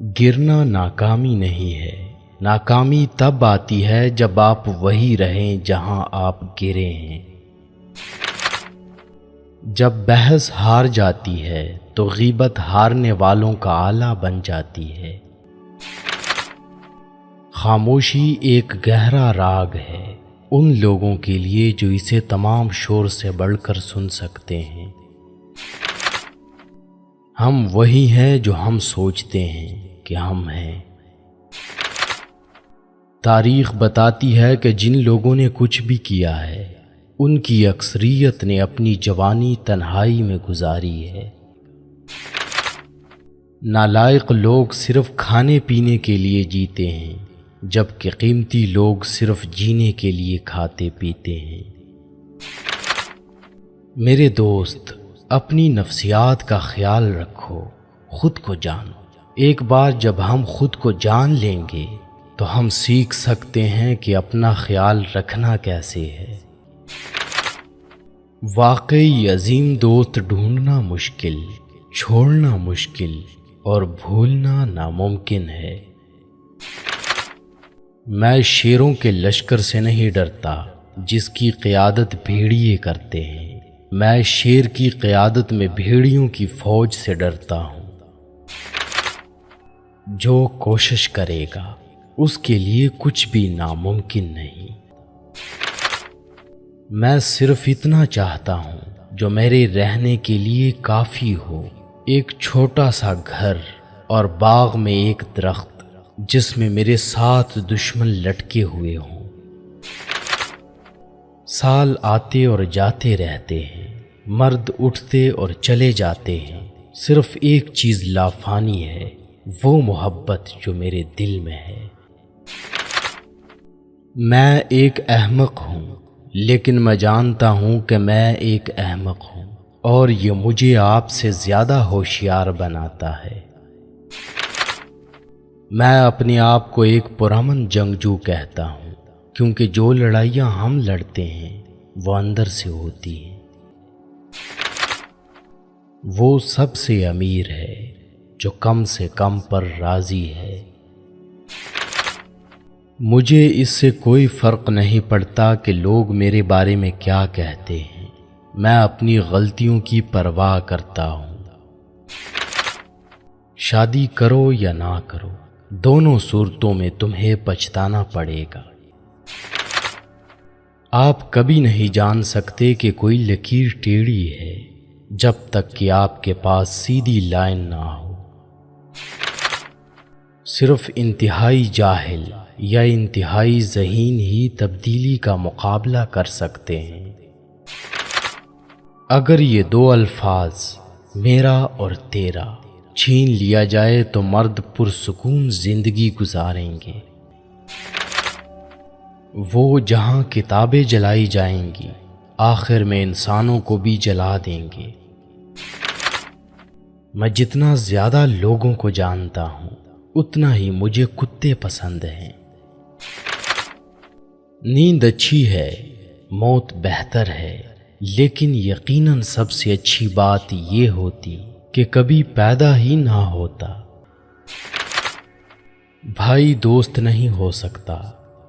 گرنا ناکامی نہیں ہے، ناکامی تب آتی ہے جب آپ وہی رہیں جہاں آپ گرے ہیں۔ جب بحث ہار جاتی ہے تو غیبت ہارنے والوں کا آلہ بن جاتی ہے۔ خاموشی ایک گہرا راگ ہے ان لوگوں کے لیے جو اسے تمام شور سے بڑھ کر سن سکتے ہیں۔ ہم وہی ہیں جو ہم سوچتے ہیں کہ ہم ہیں۔ تاریخ بتاتی ہے کہ جن لوگوں نے کچھ بھی کیا ہے ان کی اکثریت نے اپنی جوانی تنہائی میں گزاری ہے۔ نالائق لوگ صرف کھانے پینے کے لیے جیتے ہیں جبکہ قیمتی لوگ صرف جینے کے لیے کھاتے پیتے ہیں۔ میرے دوست، اپنی نفسیات کا خیال رکھو، خود کو جانو۔ ایک بار جب ہم خود کو جان لیں گے تو ہم سیکھ سکتے ہیں کہ اپنا خیال رکھنا کیسے ہے۔ واقعی عظیم دوست ڈھونڈنا مشکل، چھوڑنا مشکل اور بھولنا ناممکن ہے۔ میں شیروں کے لشکر سے نہیں ڈرتا جس کی قیادت بھیڑیے کرتے ہیں، میں شیر کی قیادت میں بھیڑیوں کی فوج سے ڈرتا ہوں۔ جو کوشش کرے گا اس کے لیے کچھ بھی ناممکن نہیں۔ میں صرف اتنا چاہتا ہوں جو میرے رہنے کے لیے کافی ہو، ایک چھوٹا سا گھر اور باغ میں ایک درخت جس میں میرے 7 دشمن لٹکے ہوئے ہوں۔ سال آتے اور جاتے رہتے ہیں، مرد اٹھتے اور چلے جاتے ہیں، صرف ایک چیز لافانی ہے، وہ محبت جو میرے دل میں ہے۔ میں ایک احمق ہوں لیکن میں جانتا ہوں کہ میں ایک احمق ہوں اور یہ مجھے آپ سے زیادہ ہوشیار بناتا ہے۔ میں اپنے آپ کو ایک پرامن جنگجو کہتا ہوں کیونکہ جو لڑائیاں ہم لڑتے ہیں وہ اندر سے ہوتی ہیں۔ وہ سب سے امیر ہے جو کم سے کم پر راضی ہے۔ مجھے اس سے کوئی فرق نہیں پڑتا کہ لوگ میرے بارے میں کیا کہتے ہیں، میں اپنی غلطیوں کی پرواہ کرتا ہوں۔ شادی کرو یا نہ کرو، دونوں صورتوں میں تمہیں پچھتانا پڑے گا۔ آپ کبھی نہیں جان سکتے کہ کوئی لکیر ٹیڑھی ہے جب تک کہ آپ کے پاس سیدھی لائن نہ ہو۔ صرف انتہائی جاہل یا انتہائی ذہین ہی تبدیلی کا مقابلہ کر سکتے ہیں۔ اگر یہ 2 الفاظ میرا اور تیرا چھین لیا جائے تو مرد پرسکون زندگی گزاریں گے۔ وہ جہاں کتابیں جلائی جائیں گی آخر میں انسانوں کو بھی جلا دیں گے۔ میں جتنا زیادہ لوگوں کو جانتا ہوں اتنا ہی مجھے کتے پسند ہیں۔ نیند اچھی ہے، موت بہتر ہے، لیکن یقیناً سب سے اچھی بات یہ ہوتی کہ کبھی پیدا ہی نہ ہوتا۔ بھائی دوست نہیں ہو سکتا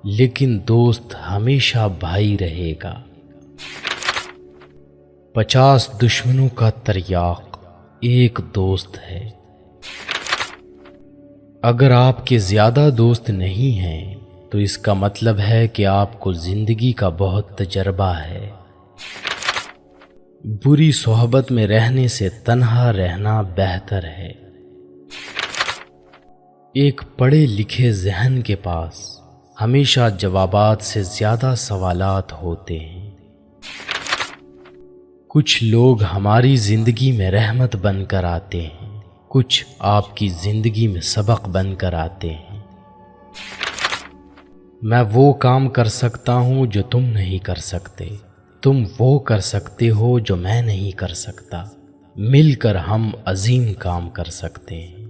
لیکن دوست ہمیشہ بھائی رہے گا۔ 50 دشمنوں کا تریاق ایک دوست ہے۔ اگر آپ کے زیادہ دوست نہیں ہیں تو اس کا مطلب ہے کہ آپ کو زندگی کا بہت تجربہ ہے۔ بری صحبت میں رہنے سے تنہا رہنا بہتر ہے۔ ایک پڑھے لکھے ذہن کے پاس ہمیشہ جوابات سے زیادہ سوالات ہوتے ہیں۔ کچھ لوگ ہماری زندگی میں رحمت بن کر آتے ہیں، کچھ آپ کی زندگی میں سبق بن کر آتے ہیں۔ میں وہ کام کر سکتا ہوں جو تم نہیں کر سکتے، تم وہ کر سکتے ہو جو میں نہیں کر سکتا، مل کر ہم عظیم کام کر سکتے ہیں۔